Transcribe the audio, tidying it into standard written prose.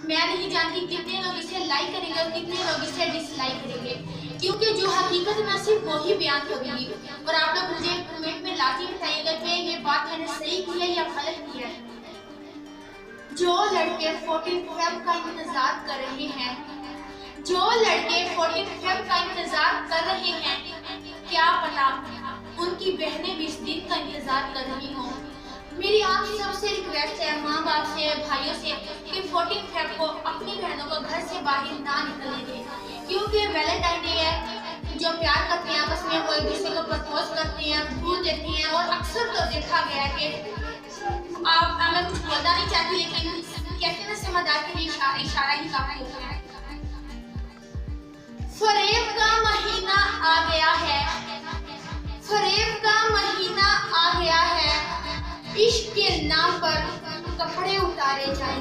मैं नहीं जानती कितने लोग इसे लाइक करेंगे और कितने लोग इसे डिसलाइक करेंगे, क्योंकि जो हकीकत मैं सिर्फ वही बयान करूंगी। और आप लोग मुझे कमेंट में लाजमी बताइएगा कि ये बात मैंने सही की है या गलत की है। जो लड़के 14 फेब का इंतजार कर रहे हैं, जो लड़के 14 फेब का इंतजार कर रहे हैं, क्या पता उनकी बहनें भी इस दिन का इंतजार कर रही हों। मेरी आप सबसे रिक्वेस्ट है, माँ बाप से, भाइयों से, कि 14 फेब को अपनी बहनों को घर से बाहर ना निकलने दें, क्योंकि वैलेंटाइन डे है। जो प्यार करते हैं आपस में वो एक दूसरे को प्रपोज करते हैं, भूल देते हैं। और अक्सर तो देखा गया है कि आप मैं कुछ बोलना नहीं चाहती, लेकिन कहते हैं समझदार के लिए इशारा ही काफी होता है। फरेब का महीना आ गया है, फरेब का महीना आ गया है। इश्क के नाम पर कपड़े उतारे जाएं।